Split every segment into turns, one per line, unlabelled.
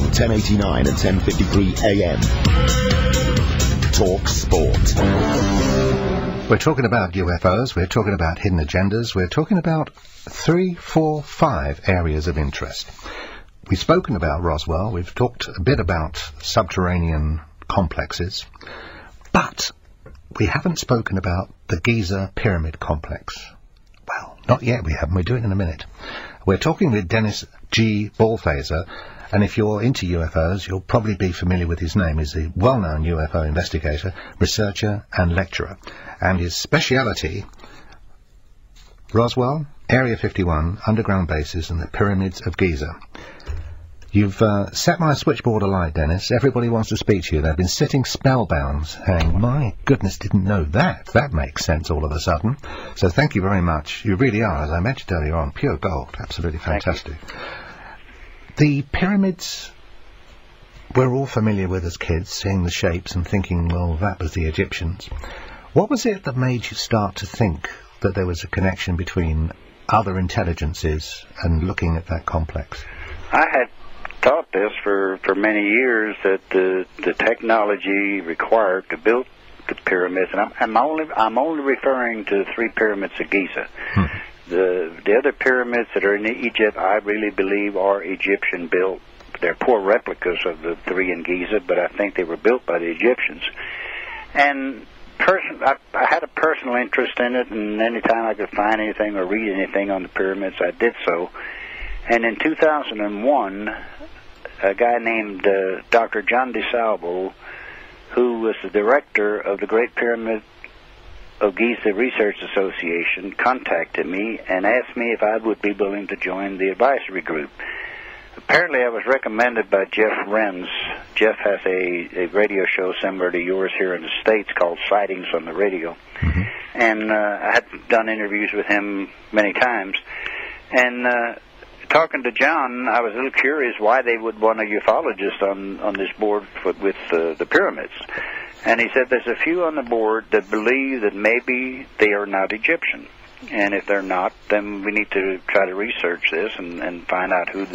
on 1089 and 1053 AM. Talk Sport.
We're talking about UFOs, we're talking about hidden agendas, we're talking about 3, 4, 5 areas of interest. We've spoken about Roswell, we've talked a bit about subterranean complexes, but we haven't spoken about the Giza Pyramid Complex. Well, not yet we haven't, we'll do it in a minute. We're talking with Dennis G. Ballfazer, and if you're into UFOs, you'll probably be familiar with his name. He's a well-known UFO investigator, researcher and lecturer. And his speciality, Roswell, Area 51, underground bases and the Pyramids of Giza. You've set my switchboard alight, Dennis. Everybody wants to speak to you. They've been sitting spellbound, saying, my goodness, didn't know that. That makes sense all of a sudden. So thank you very much. You really are, as I mentioned earlier on, pure gold. Absolutely fantastic. The pyramids we're all familiar with as kids, seeing the shapes and thinking, well, that was the Egyptians. What was it that made you start to think that there was a connection between other intelligences and looking at that complex?
I had thought this for many years, that the technology required to build the pyramids, and I'm only referring to the 3 pyramids of Giza. The other pyramids that are in Egypt, I really believe are Egyptian built. They're poor replicas of the 3 in Giza, but I think they were built by the Egyptians. And I had a personal interest in it, and anytime I could find anything or read anything on the pyramids, I did so. And in 2001, a guy named Dr. John DeSalvo, who was the director of the Great Pyramid of Giza Research Association, contacted me and asked me if I would be willing to join the advisory group. Apparently I was recommended by Jeff Renz. Jeff has a radio show similar to yours here in the States called Sightings on the Radio. And I had done interviews with him many times. And talking to John, I was a little curious why they would want a ufologist on this board with the pyramids. And he said there's a few on the board that believe that maybe they are not Egyptian. And if they're not, then we need to try to research this and find out who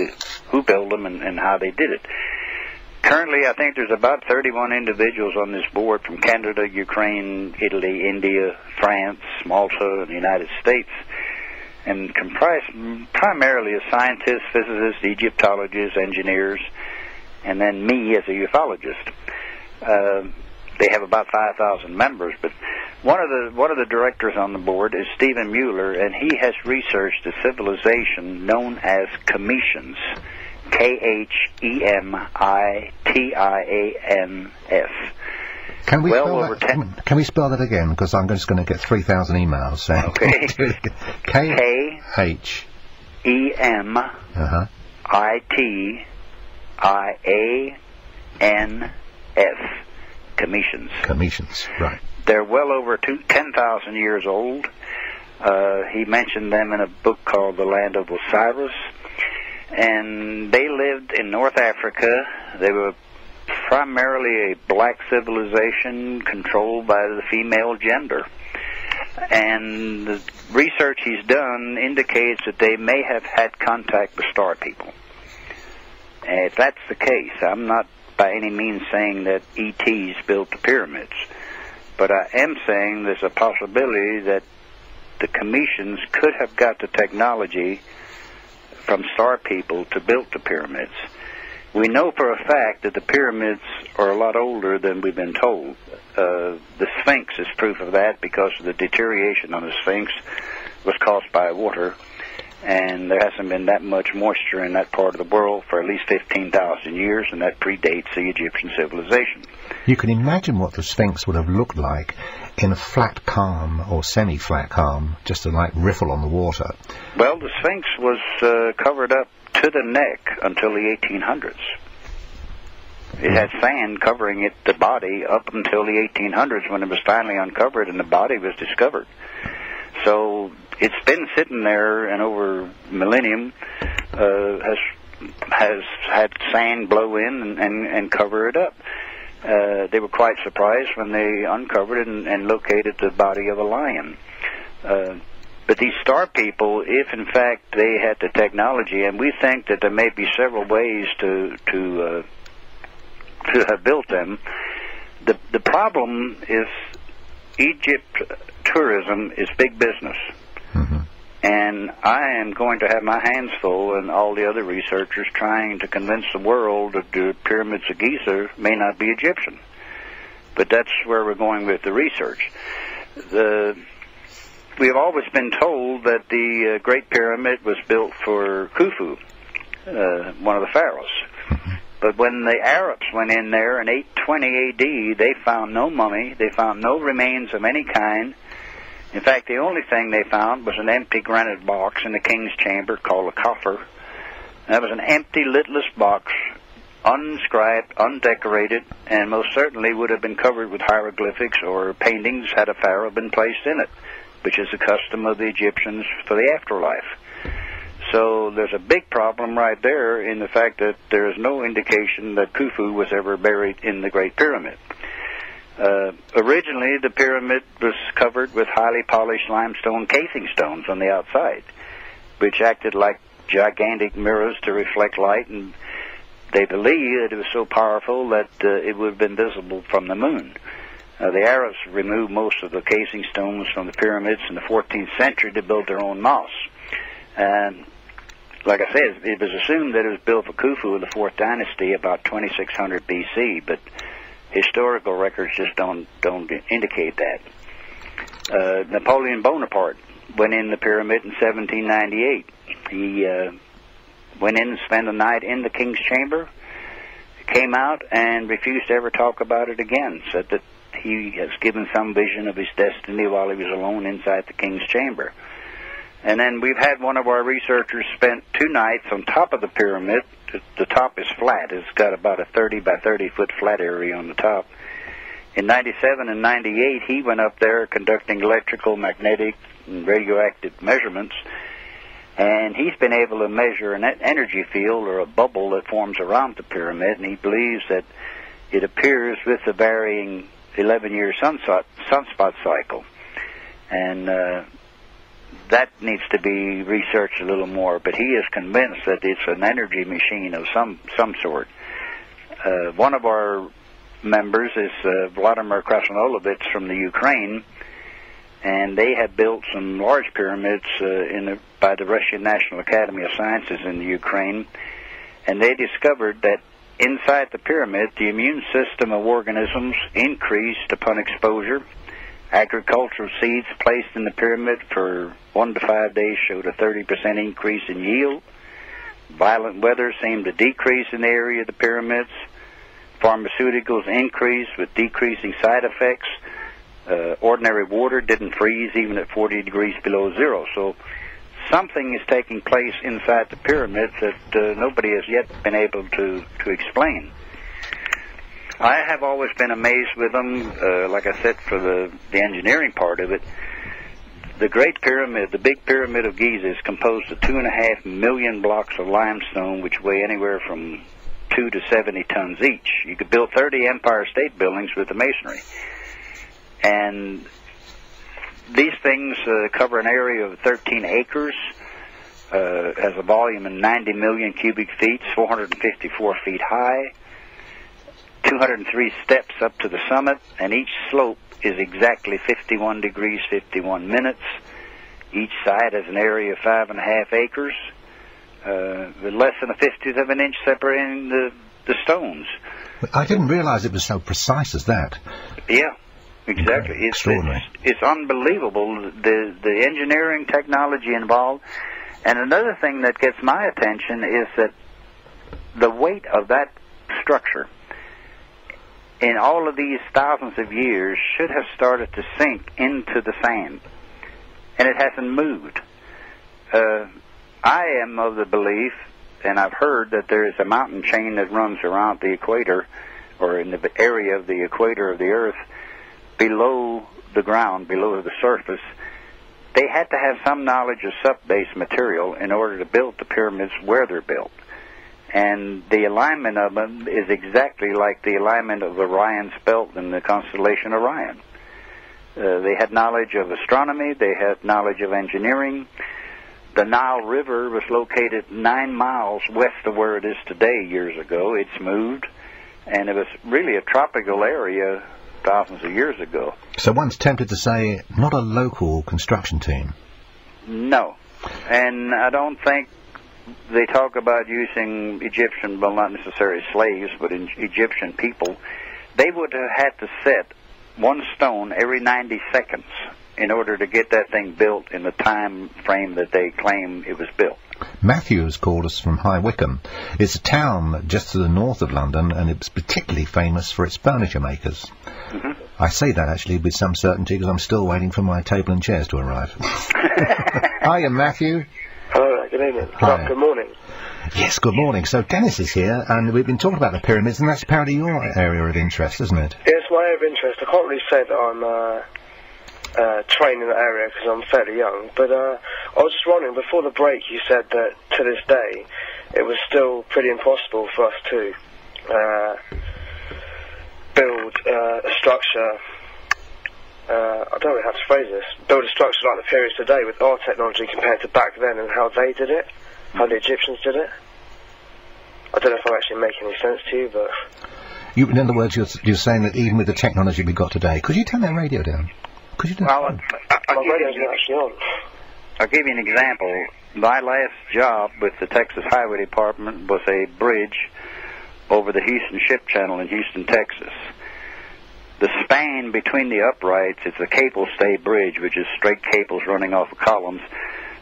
built them and how they did it. Currently, I think there's about 31 individuals on this board from Canada, Ukraine, Italy, India, France, Malta, and the United States, and comprised primarily of scientists, physicists, Egyptologists, engineers, and then me as a ufologist. They have about 5,000 members, but one of the directors on the board is Stephen Mueller, and he has researched a civilization known as Kemetians, Khemitians.
Can we spell that again? Because I'm just going to get 3,000 emails saying.
Okay. Khemitians.
Kemetians, right.
They're well over 10,000 years old. He mentioned them in a book called The Land of Osiris. And they lived in North Africa. They were primarily a black civilization controlled by the female gender. And the research he's done indicates that they may have had contact with star people. And if that's the case, I'm not by any means saying that ETs built the pyramids, but I am saying there's a possibility that the Kemetians could have got the technology from star people to build the pyramids. We know for a fact that the pyramids are a lot older than we've been told. The Sphinx is proof of that, because of the deterioration on the Sphinx was caused by water, and there hasn't been that much moisture in that part of the world for at least 15,000 years, and that predates the Egyptian civilization.
You can imagine what the Sphinx would have looked like in a flat calm or semi-flat calm, just a like riffle on the water.
Well, the Sphinx was covered up to the neck until the 1800s. It had sand covering it, the body, up until the 1800s, when it was finally uncovered and the body was discovered. So it's been sitting there, and over millennium has had sand blow in and cover it up. They were quite surprised when they uncovered it and located the body of a lion. But these star people, if in fact they had the technology, and we think that there may be several ways to have built them, the problem is Egypt tourism is big business.
Mm-hmm.
And I am going to have my hands full, and all the other researchers, trying to convince the world that the pyramids of Giza may not be Egyptian. But that's where we're going with the research. We have always been told that the Great Pyramid was built for Khufu, one of the pharaohs. But when the Arabs went in there in 820 AD, they found no mummy, they found no remains of any kind. In fact, the only thing they found was an empty granite box in the king's chamber called a coffer. That was an empty, litless box, unscribed, undecorated, and most certainly would have been covered with hieroglyphics or paintings had a pharaoh been placed in it, which is the custom of the Egyptians for the afterlife. So there's a big problem right there in the fact that there is no indication that Khufu was ever buried in the Great Pyramid. Originally, the pyramid was covered with highly polished limestone casing stones on the outside, which acted like gigantic mirrors to reflect light, and they believe that it was so powerful that it would have been visible from the moon. The Arabs removed most of the casing stones from the pyramids in the 14th century to build their own mosques. And like I said, it was assumed that it was built for Khufu of the 4th dynasty about 2600 BC, but historical records just don't indicate that. Napoleon Bonaparte went in the pyramid in 1798. He went in and spent a night in the king's chamber, came out and refused to ever talk about it again, said that he has given some vision of his destiny while he was alone inside the king's chamber. And then we've had one of our researchers spent 2 nights on top of the pyramid. The top is flat. It's got about a 30 by 30 foot flat area on the top. In 97 and 98, he went up there conducting electrical, magnetic, and radioactive measurements. And he's been able to measure an energy field or a bubble that forms around the pyramid, and he believes that it appears with the varying 11-year sunspot cycle. And that needs to be researched a little more, but he is convinced that it's an energy machine of some sort. One of our members is Vladimir Krasnolovich from the Ukraine, and they have built some large pyramids by the Russian National Academy of Sciences in the Ukraine, and they discovered that inside the pyramid, the immune system of organisms increased upon exposure. Agricultural seeds placed in the pyramid for 1 to 5 days showed a 30% increase in yield. Violent weather seemed to decrease in the area of the pyramids. Pharmaceuticals increased with decreasing side effects. Ordinary water didn't freeze even at 40 degrees below zero. So something is taking place inside the pyramids that nobody has yet been able to explain. I have always been amazed with them, like I said, for the engineering part of it. The Great Pyramid, the Big Pyramid of Giza, is composed of 2.5 million blocks of limestone, which weigh anywhere from 2 to 70 tons each. You could build 30 Empire State Buildings with the masonry. And these things cover an area of 13 acres, has a volume of 90 million cubic feet, 454 feet high, 203 steps up to the summit, and each slope is exactly 51 degrees, 51 minutes. Each side has an area of 5.5 acres, with less than a 50th of an inch separating the stones.
I didn't realize it was so precise as that.
Yeah, exactly.
Extraordinary.
It's unbelievable, the engineering technology involved. And another thing that gets my attention is that the weight of that structure in all of these thousands of years should have started to sink into the sand, and it hasn't moved. I am of the belief, and I've heard, that there is a mountain chain that runs around the equator, or in the area of the equator of the Earth, below the ground, below the surface. They had to have some knowledge of sub-base material in order to build the pyramids where they're built. And the alignment of them is exactly like the alignment of Orion's belt in the constellation Orion. They had knowledge of astronomy. They had knowledge of engineering. The Nile River was located 9 miles west of where it is today years ago. It's moved, and it was really a tropical area thousands of years ago.
So one's tempted to say, not a local construction team.
No. And I don't think they talk about using Egyptian, well, not necessarily slaves, but Egyptian people. They would have had to set one stone every 90 seconds in order to get that thing built in the time frame that they claim it was built.
Matthew has called us from High Wycombe. It's a town just to the north of London, and it's particularly famous for its furniture makers. Mm-hmm. I say that actually with some certainty because I'm still waiting for my table and chairs to arrive. Hiya, Matthew.
Hello, good evening. Good morning.
Yes, good morning. So Dennis is here, and we've been talking about the pyramids, and that's apparently your area of interest, isn't it?
It's my area of interest. I can't really say that I'm trained in that area because I'm fairly young, but I was just wondering, before the break you said that to this day it was still pretty impossible for us to build a structure, I don't know how to phrase this, build a structure like the pyramids today with our technology compared to back then and how they did it, how the Egyptians did it. I don't know if I'm actually making any sense to you, but...
In other words, you're saying that even with the technology we've got today... Could you turn that radio down? Could you do
Well, I'll give you an example. My last job with the Texas Highway Department was a bridge over the Houston Ship Channel in Houston, Texas. The span between the uprights, it's a cable stay bridge, which is straight cables running off of columns.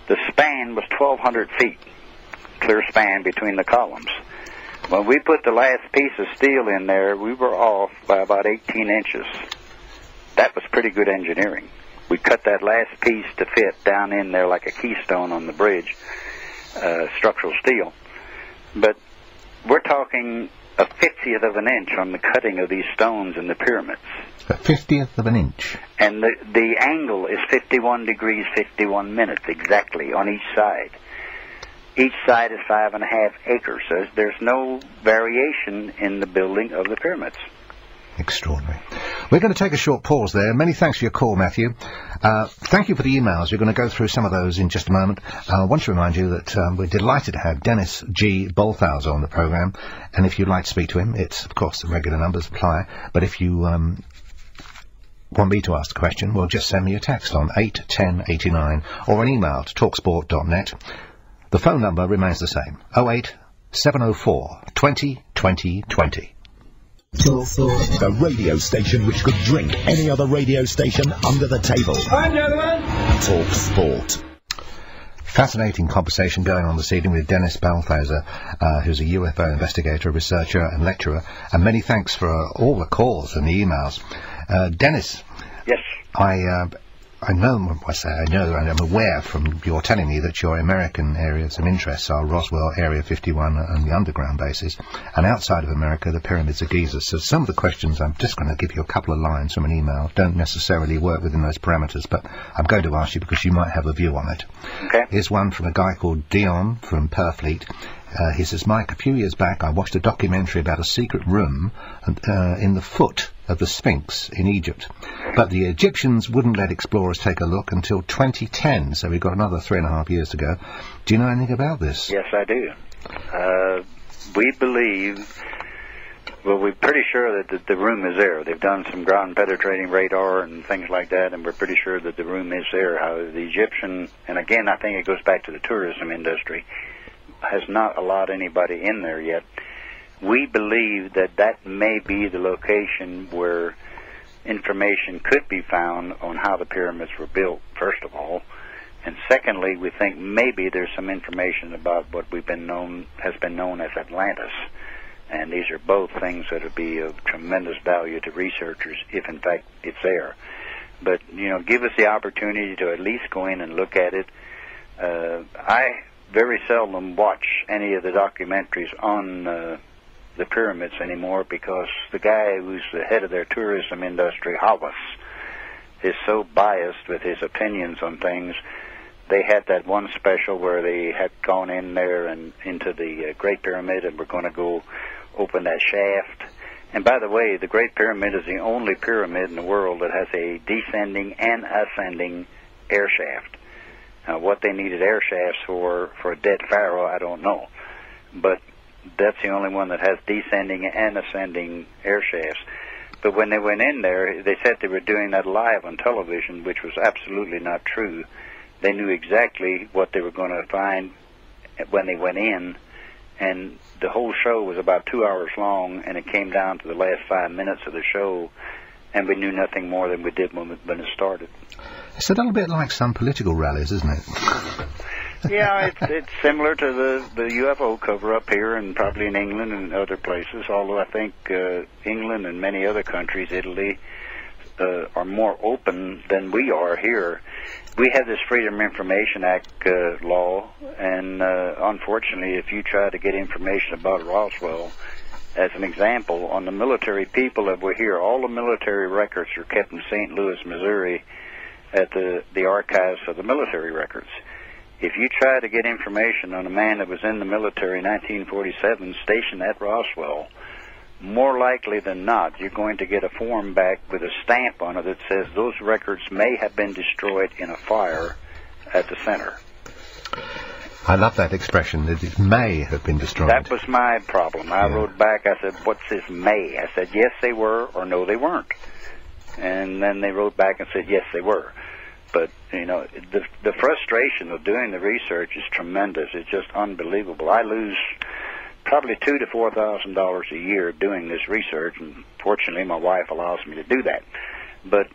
The span was 1,200 feet, clear span between the columns. When we put the last piece of steel in there, we were off by about 18 inches. That was pretty good engineering. We cut that last piece to fit down in there like a keystone on the bridge, structural steel. But we're talking a 50th of an inch on the cutting of these stones in the pyramids.
A 50th of an inch?
And the angle is 51 degrees, 51 minutes exactly on each side. Each side is 5.5 acres, so there's no variation in the building of the pyramids.
Extraordinary. We're going to take a short pause there. Many thanks for your call, Matthew. Thank you for the emails. We're going to go through some of those in just a moment. I want to remind you that we're delighted to have Dennis G. Bolthauser on the programme, and if you'd like to speak to him, it's, of course, the regular numbers apply, but if you want me to ask the question, well, just send me a text on 81089 or an email to talksport.net. The phone number remains the same, 08 704 20 20 20.
The radio station which could drink any other radio station under the table.
Hi, gentlemen.
Talk Sport.
Fascinating conversation going on this evening with Dennis Balthazar, who's a UFO investigator, researcher and lecturer, and many thanks for all the calls and the emails. Dennis.
Yes.
I know, and I'm aware from your telling me that your American areas of interest are Roswell, Area 51 and the underground bases, and outside of America, the pyramids of Giza. So some of the questions, I'm just going to give you a couple of lines from an email, don't necessarily work within those parameters, but I'm going to ask you because you might have a view on it.
Okay.
Here's one from a guy called Dion from Purfleet. He says, Mike, a few years back I watched a documentary about a secret room in the foot of the Sphinx in Egypt. But the Egyptians wouldn't let explorers take a look until 2010, so we've got another 3.5 years to go. Do you know anything about this?
Yes, I do. We believe, well, we're pretty sure that the room is there. They've done some ground-penetrating radar and things like that, and we're pretty sure that the room is there. How the Egyptian, and again, I think it goes back to the tourism industry, has not allowed anybody in there yet. We believe that may be the location where information could be found on how the pyramids were built, first of all. And secondly, we think maybe there's some information about what has been known as Atlantis. And these are both things that would be of tremendous value to researchers if, in fact, it's there. But, give us the opportunity to at least go in and look at it. I very seldom watch any of the documentaries on the pyramids anymore because the guy who's the head of their tourism industry, Hawass, is so biased with his opinions on things. They had that one special where they had gone in there and into the Great Pyramid and were going to go open that shaft, And by the way, the Great Pyramid is the only pyramid in the world that has a descending and ascending air shaft. Now, what they needed air shafts for a dead pharaoh, I don't know. But that's the only one that has descending and ascending air shafts. But when they went in there, they said they were doing that live on television, which was absolutely not true. They knew exactly what they were going to find when they went in, and the whole show was about 2 hours long, and it came down to the last 5 minutes of the show, and we knew nothing more than we did when it started.
It's a little bit like some political rallies, isn't it?
Yeah, it's similar to the UFO cover-up here and probably in England and other places, although I think England and many other countries, Italy, are more open than we are here. We have this Freedom of Information Act law, and unfortunately, if you try to get information about Roswell, as an example, on the military people that were here, all the military records are kept in St. Louis, Missouri, at the archives of the military records. If you try to get information on a man that was in the military in 1947 stationed at Roswell, more likely than not, you're going to get a form back with a stamp on it that says those records may have been destroyed in a fire at the center.
I love that expression, that it may have been destroyed.
That was my problem. I wrote back, I said, what's this may? I said, yes, they were, or no, they weren't. And then they wrote back and said, yes, they were. But, you know, the frustration of doing the research is tremendous. It's just unbelievable. I lose probably $2,000 to $4,000 a year doing this research, and fortunately my wife allows me to do that. But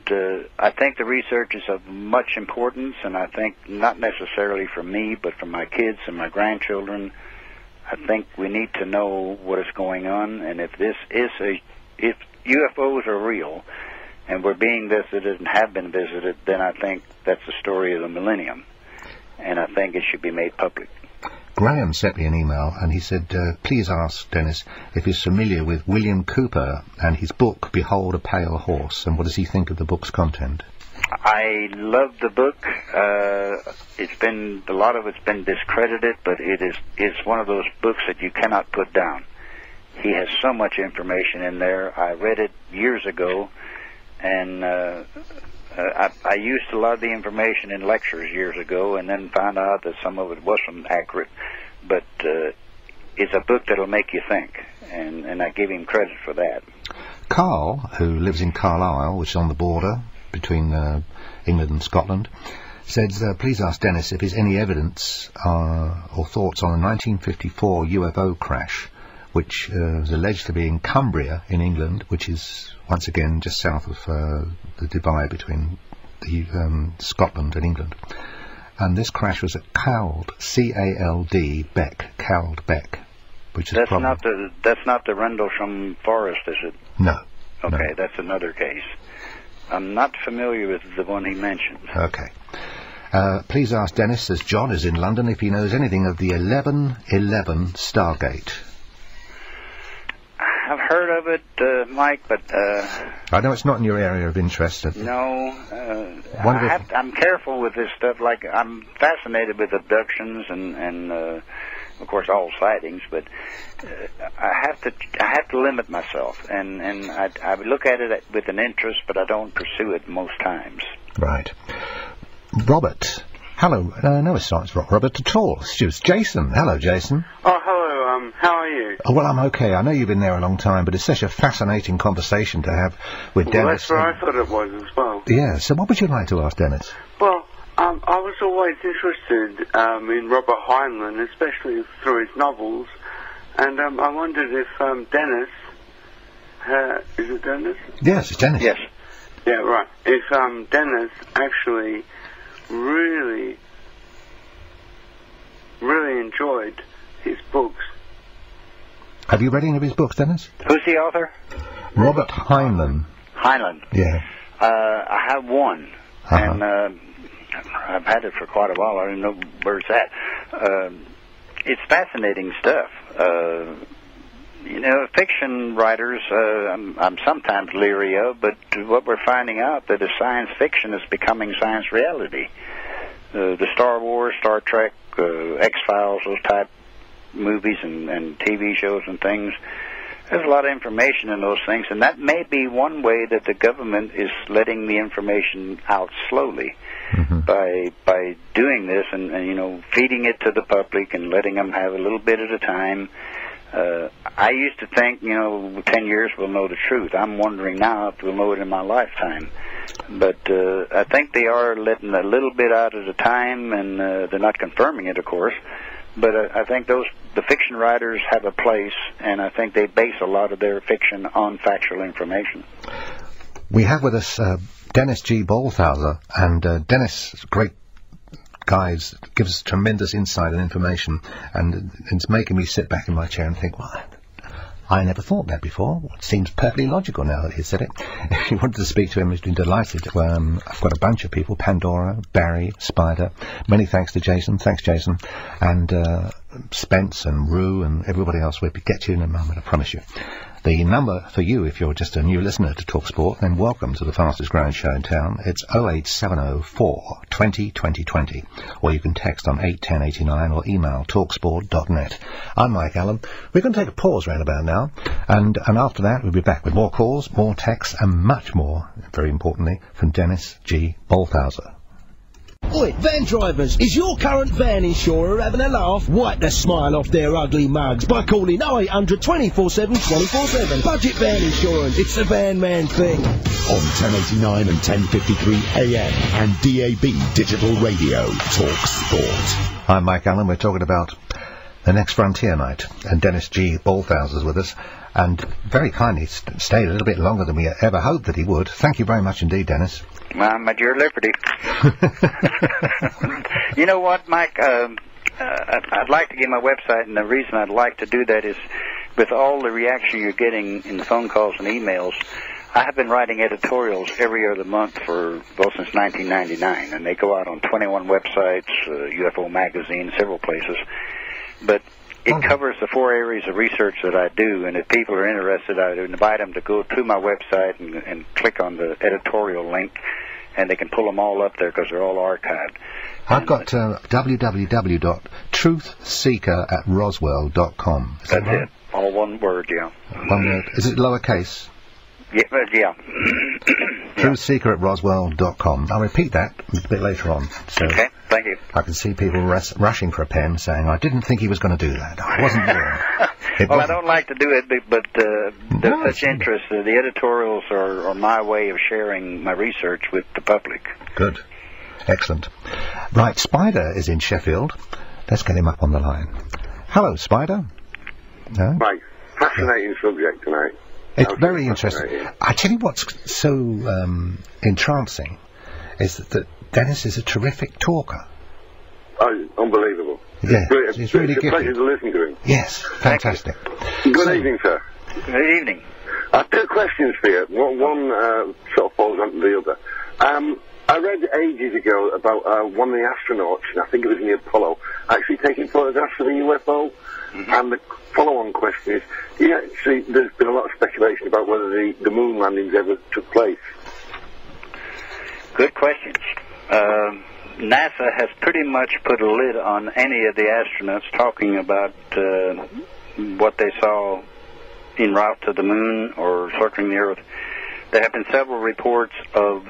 I think the research is of much importance, and I think not necessarily for me, but for my kids and my grandchildren. I think we need to know what is going on, and if if UFOs are real, and we're being visited and have been visited, then I think that's the story of the millennium, and I think it should be made public.
Graham sent me an email, and he said, please ask Dennis if he's familiar with William Cooper and his book, Behold a Pale Horse, and what does he think of the book's content?
I love the book. A lot of it's been discredited, but it's one of those books that you cannot put down. He has so much information in there. I read it years ago, and I used a lot of the information in lectures years ago, and then found out that some of it wasn't accurate. But it's a book that'll make you think, and I give him credit for that.
Carl, who lives in Carlisle, which is on the border between England and Scotland, says, please ask Dennis if there's any evidence or thoughts on a 1954 UFO crash, which is alleged to be in Cumbria in England, which is once again just south of the divide between Scotland and England. And this crash was at Cald, C-A-L-D, Beck, Cald Beck, which is
that's not the Rendlesham Forest, is it?
No.
Okay,
no.
That's another case. I'm not familiar with the one he mentioned.
Okay. Please ask Dennis, as John is in London, if he knows anything of the 1111 Stargate.
I've heard of it, Mike, but...
I know it's not in your area of interest.
No. I'm careful with this stuff. Like, I'm fascinated with abductions and of course, all sightings, but I have to limit myself. And I look at it with an interest, but I don't pursue it most times.
Right. Robert. Hello. No, it's not Robert at all. It's Jason. Hello, Jason.
Oh, hello. How are you?
Oh, well, I'm okay. I know you've been there a long time, but it's such a fascinating conversation to have with Dennis.
Well, that's what I thought it was as well.
Yeah, so what would you like to ask Dennis?
Well, I was always interested in Robert Heinlein, especially through his novels, and I wondered if Dennis... is it Dennis?
Yes, it's Dennis.
Yes.
Yeah, right. If Dennis actually really enjoyed his books.
Have you read any of his books, Dennis?
Who's the author?
Robert Heinlein.
Heinlein.
Yeah.
I have one, and I've had it for quite a while. I don't know where it's at. It's fascinating stuff. You know, fiction writers, I'm sometimes leery of, but what we're finding out that is science fiction is becoming science reality. The Star Wars, Star Trek, X-Files, those type movies and TV shows and things, There's a lot of information in those things, and that may be one way that the government is letting the information out slowly by doing this and feeding it to the public and letting them have a little bit at a time. I used to think 10 years we'll know the truth. I'm wondering now if we'll know it in my lifetime. But I think they are letting a little bit out at a time, and they're not confirming it, of course. But I think the fiction writers have a place, and I think they base a lot of their fiction on factual information.
We have with us Dennis G. Balthauser, and Dennis, great guys, gives us tremendous insight and information, and it's making me sit back in my chair and think, well, I never thought that before. It seems perfectly logical now that he said it. If you wanted to speak to him, he's been delighted. I've got a bunch of people, Pandora, Barry, Spider. Many thanks to Jason. Thanks, Jason. And Spence and Rue and everybody else. We'll get to you in a moment, I promise you. The number for you, if you're just a new listener to talkSPORT, then welcome to the fastest growing show in town. It's 08704 20 20 20, or you can text on 81089 or email talksport.net. I'm Mike Allen. We're going to take a pause round about now, and after that we'll be back with more calls, more texts, and much more, very importantly, from Dennis G. Balthauser.
Oi, van drivers, is your current van insurer having a laugh? Wipe the smile off their ugly mugs by calling 0800 24/7 24/7. Budget van insurance, it's the Van Man thing.
On 1089 and 1053 AM and DAB Digital Radio, talkSPORT.
I'm Mike Allen. We're talking about the next frontier night, and Dennis G. Balthauser's with us, and very kindly stayed a little bit longer than we ever hoped that he would. Thank you very much indeed, Dennis.
Well, my dear Liberty. You know what, Mike? I'd like to give my website, and the reason I'd like to do that is with all the reaction you're getting in phone calls and emails, I have been writing editorials every other month since 1999, and they go out on 21 websites, UFO Magazine, several places. But it covers the 4 areas of research that I do, and if people are interested, I invite them to go to my website and click on the editorial link, and they can pull them all up there because they're all archived.
I've got www.truthseeker@roswell.com.
That's right? It. All one word, yeah.
One word. Is it lowercase?
Yeah.
Truthseeker@roswell.com. I'll repeat that a bit later on. So
okay, thank you.
I can see people rushing for a pen saying, I didn't think he was going to do that. I wasn't there.
Well, I don't like to do it, but there's such interest. The editorials are my way of sharing my research with the public.
Good. Excellent. Right, Spider is in Sheffield. Let's get him up on the line. Hello, Spider. No?
Right. Fascinating subject tonight.
It's very interesting. I tell you what's so entrancing is that Dennis is a terrific talker.
Oh, unbelievable.
Yeah, it's really good.
It's a pleasure to listen to him.
Yes, fantastic.
Good evening, sir.
Good evening.
I have 2 questions for you. One sort of falls onto the other. I read ages ago about one of the astronauts, I think it was in the Apollo, actually taking photographs of a UFO. And the follow-on question is, there's been a lot of speculation about whether the moon landings ever took place.
Good questions. NASA has pretty much put a lid on any of the astronauts talking about what they saw en route to the moon or circling the Earth. There have been several reports of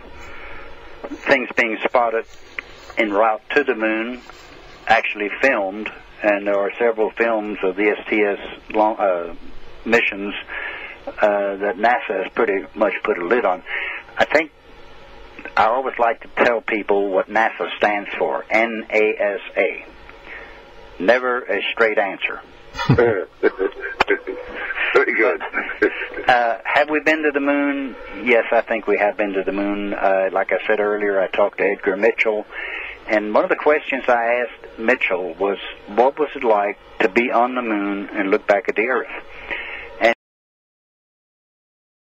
things being spotted en route to the moon, actually filmed, and there are several films of the STS missions that NASA has pretty much put a lid on. I think I always like to tell people what NASA stands for, NASA. Never a straight answer.
Very good.
Have we been to the moon? Yes, I think we have been to the moon. Like I said earlier, I talked to Edgar Mitchell, and one of the questions I asked Mitchell was, what was it like to be on the moon and look back at the Earth?